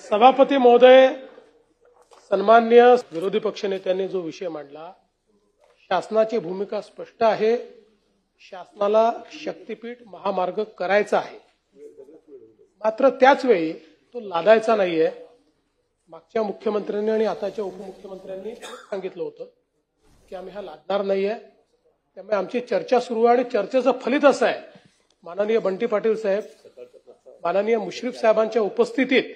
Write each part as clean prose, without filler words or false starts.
सभापती महोदय, सन्माननीय विरोधी पक्षनेत्यांनी जो विषय मांडला, शासनाची भूमिका स्पष्ट आहे. शासनाला शक्तीपीठ महामार्ग करायचा आहे, मात्र त्याच वेळी तो लादायचा नाहीये. मागच्या मुख्यमंत्र्यांनी आणि आताच्या उपमुख्यमंत्र्यांनी सांगितलं होतं की आम्ही हा लादणार नाहीये. त्यामुळे आमची चर्चा सुरू आहे आणि चर्चेचं फलित असं आहे, माननीय बंटी पाटील साहेब, माननीय मुश्रीफ साहेबांच्या उपस्थितीत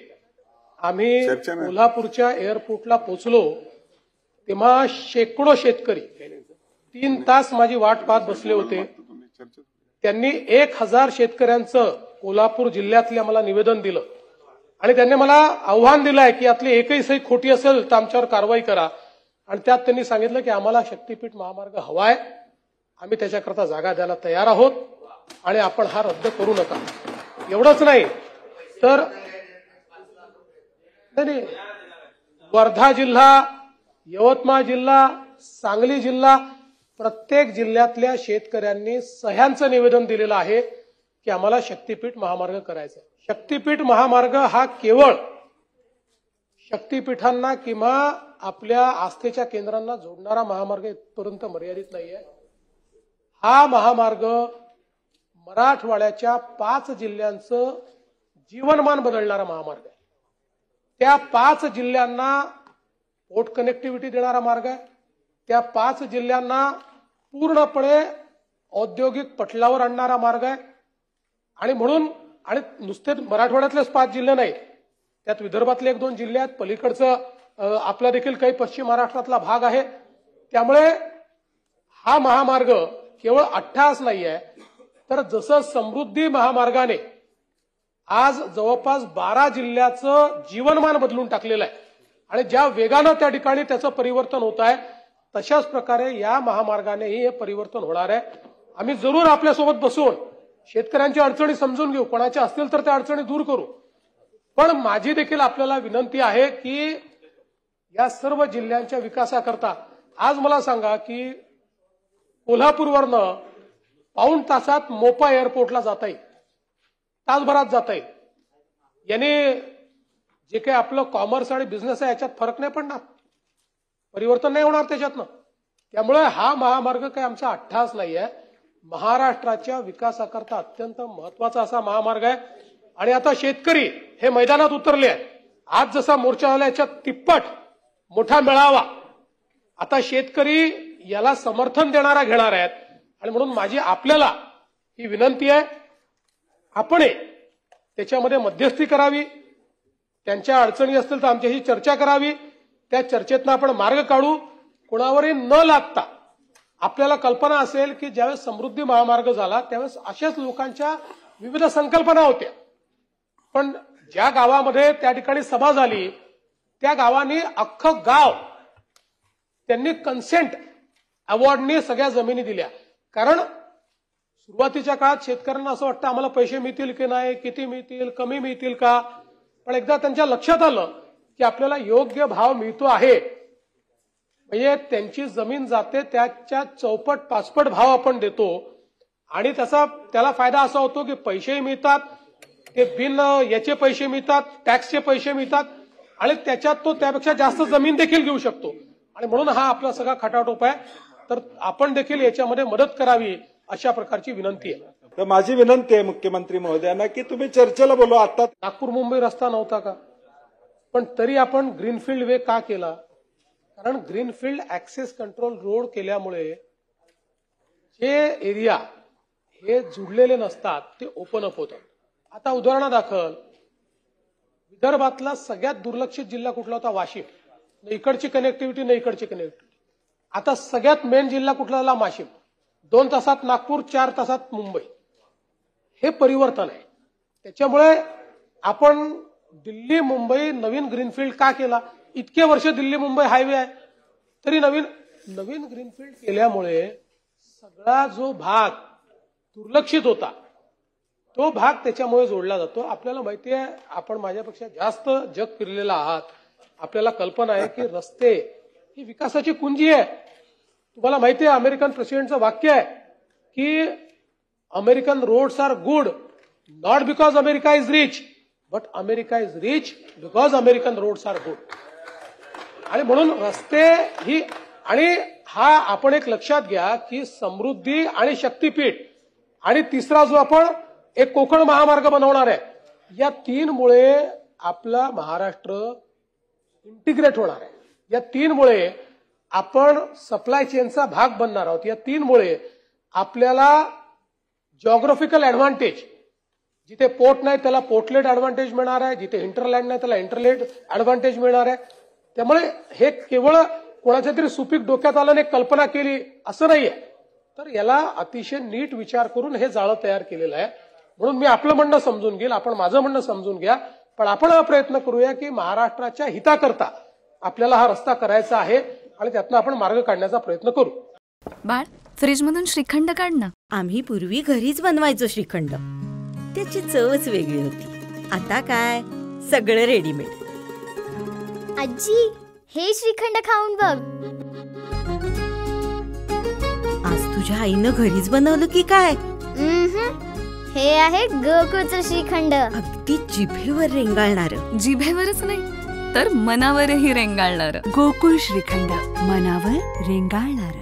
आम्ही कोल्हापूरच्या एअरपोर्टला पोहोचलो तेव्हा शेकडो शेतकरी 3 तास माझी वाट पाहत बसले होते. त्यांनी 1000 शेतकऱ्यांचं कोल्हापूर जिल्ह्यातल्या मला निवेदन दिलं आणि त्यांनी मला आव्हान दिलं आहे की यातली एकही सही खोटी असेल तर आमच्यावर कारवाई करा. आणि त्यात त्यांनी सांगितलं की आम्हाला शक्तीपीठ महामार्ग हवाय, आम्ही त्याच्याकरता जागा द्यायला तयार आहोत आणि आपण हा रद्द करू नका. एवढंच नाही तर वर्धा जिल्हा, यवतमाळ जिल्हा, सांगली जिल्हा, प्रत्येक जिल्ह्यातल्या शेतकऱ्यांनी सह्यांचं निवेदन दिलेलं आहे की आम्हाला शक्तीपीठ महामार्ग करायचा आहे. शक्तीपीठ महामार्ग हा केवळ शक्तीपीठांना किंवा आपल्या आस्थेच्या केंद्रांना जोडणारा महामार्ग इथपर्यंत मर्यादित नाहीये. हा महामार्ग मराठवाड्याच्या 5 जिल्ह्यांचं जीवनमान बदलणारा महामार्ग आहे. त्या 5 जिल्ह्यांना पोर्ट कनेक्टिव्हिटी देणारा मार्ग आहे. त्या 5 जिल्ह्यांना पूर्णपणे औद्योगिक पटलावर आणणारा मार्ग आहे. आणि म्हणून आणि नुसते मराठवाड्यातलेच 5 जिल्हे नाहीत, त्यात विदर्भातले 1-2 जिल्हे आहेत, पलीकडचं आपला देखील काही पश्चिम महाराष्ट्रातला भाग आहे. त्यामुळे हा महामार्ग केवळ अट्टहास नाही आहे, तर जसं समृद्धी महामार्गाने आज जवळपास 12 जिल्ह्याचं जीवनमान बदलून टाकलेलं आहे आणि ज्या वेगानं त्या ठिकाणी त्याचं परिवर्तन होत आहे, तशाच प्रकारे या महामार्गानेही हे परिवर्तन होणार आहे. आम्ही जरूर आपल्यासोबत बसून शेतकऱ्यांच्या अडचणी समजून घेऊ, कोणाच्या असतील तर त्या अडचणी दूर करू. पण माझी देखील आपल्याला विनंती आहे की या सर्व जिल्ह्यांच्या विकासाकरता आज मला सांगा की कोल्हापूरवरनं पाऊण तासात मोपा एअरपोर्टला जाता येईल, तासभरात जाता येईल. याने जे काही आपलं कॉमर्स आणि बिझनेस आहे याच्यात फरक नाही पडणार, परिवर्तन नाही होणार त्याच्यातनं. त्यामुळे हा महामार्ग काही आमचा अट्टहास नाही आहे, महाराष्ट्राच्या विकासाकरता अत्यंत महत्वाचा असा महामार्ग आहे. आणि आता शेतकरी हे मैदानात उतरले आहेत. आज जसा मोर्चा झाला याच्यात तिप्पट मोठा मेळावा, आता शेतकरी याला समर्थन देणारा घेणार आहेत. आणि म्हणून माझी आपल्याला ही विनंती आहे, आपण त्याच्यामध्ये मध्यस्थी करावी, त्यांच्या अडचणी असतील तर आमच्याशी चर्चा करावी, त्या चर्चेतनं आपण मार्ग काढू. कोणावरही न लादता आपल्याला कल्पना असेल की ज्यावेळेस समृद्धी महामार्ग झाला त्यावेळेस अशाच लोकांच्या विविध संकल्पना होत्या, पण ज्या गावामध्ये त्या ठिकाणी सभा झाली त्या गावांनी अख्खं गाव त्यांनी कन्सेंट अवॉर्डनी सगळ्या जमिनी दिल्या. कारण सुरुवातीच्या काळात शेतकऱ्यांना असं वाटतं आम्हाला पैसे मिळतील की नाही, किती मिळतील, कमी मिळतील का, पण एकदा त्यांच्या लक्षात आलं की आपल्याला योग्य भाव मिळतो आहे, म्हणजे त्यांची जमीन जाते त्याच्या 4-5 भाव आपण देतो आणि त्याला फायदा असा होतो की पैसेही मिळतात, ते बिन याचे पैसे मिळतात, टॅक्सचे पैसे मिळतात आणि त्याच्यात तो त्यापेक्षा जास्त जमीन देखील घेऊ शकतो. आणि म्हणून हा आपला सगळा खटाटोप आहे, तर आपण देखील याच्यामध्ये मदत करावी अशा प्रकारची विनंती आहे. तर माझी विनंती आहे मुख्यमंत्री महोदयांना की तुम्ही चर्चेला बोलवा. आता नागपूर मुंबई रस्ता नव्हता का, पण तरी आपण ग्रीनफील्ड वे का केला? कारण ग्रीनफील्ड ऍक्सेस कंट्रोल रोड केल्यामुळे जे एरिया हे जुडलेले नसतात ते ओपन अप होतात. आता उदाहरणादाखल विदर्भातला सगळ्यात दुर्लक्षित जिल्हा कुठला होता? वाशिम. न इकडची कनेक्टिव्हिटी न इकडची कनेक्टिव्हिटी. आता सगळ्यात मेन जिल्हा कुठला झाला? वाशिम. 2 तासात नागपूर, 4 तासात मुंबई. हे परिवर्तन आहे. त्याच्यामुळे आपण दिल्ली मुंबई नवीन ग्रीनफील्ड का केला? इतके वर्ष दिल्ली मुंबई हायवे आहे तरी नवीन ग्रीनफील्ड केल्यामुळे सगळा जो भाग दुर्लक्षित होता तो भाग त्याच्यामुळे जोडला जातो. आपल्याला माहिती आहे, आपण माझ्यापेक्षा जास्त जग फिरलेला आहात, आपल्याला कल्पना आहे की रस्ते ही विकासाची कुंजी आहे. तुम्हाला माहिती आहे अमेरिकन प्रेसिडेंटचं वाक्य आहे की American roads are good not because America is rich but America is rich because American roads are good. आणि म्हणून रस्ते ही आणि हा आपण एक लक्षात घ्या की समृद्धी आणि शक्तीपीठ आणि तिसरा जो आपण एक कोकण महामार्ग बनवणार आहे, या 3मुळे आपला महाराष्ट्र इंटिग्रेट होणार आहे. या 3मुळे आपण सप्लाय चेनचा भाग बनणार आहोत. या 3मुळे आपल्याला जॉग्राफिकल ऍडव्हान्टेज, जिथे पोर्ट नाही त्याला पोर्टलेट ऍडव्हान्टेज मिळणार आहे, जिथे इंटरलँड नाही त्याला इंटरलेट ऍडव्हान्टेज मिळणार आहे. त्यामुळे हे केवळ कोणाच्या तरी सुपीक डोक्यात आलं आणि कल्पना केली असं नाहीये, तर याला अतिशय नीट विचार करून हे जाळं तयार केलेलं आहे. म्हणून मी आपलं म्हणणं समजून घेईल, आपण माझं म्हणणं समजून घ्या, पण आपण हा प्रयत्न करूया की महाराष्ट्राच्या हिताकरता आपल्याला हा रस्ता करायचा आहे आणि त्यातनं आपण मार्ग काढण्याचा प्रयत्न करू. बाळ, फ्रीजमधून श्रीखंड काढ ना. आम्ही पूर्वी घरीच बनवायचो श्रीखंड, त्याची चवच वेगळी होती. आता काय सगळं रेडीमेड. आजी, हे श्रीखंड खाऊन बघ. आज तुझ्या आईनं घरीच बनवलं की काय? हे आहे गोकुळचं श्रीखंड. अगदी जिभेवर रेंगाळणार. जिभेवरच नाही तर मनावरही रेंगाळणार. गोकुळ श्रीखंड, मनावर रेंगाळणार.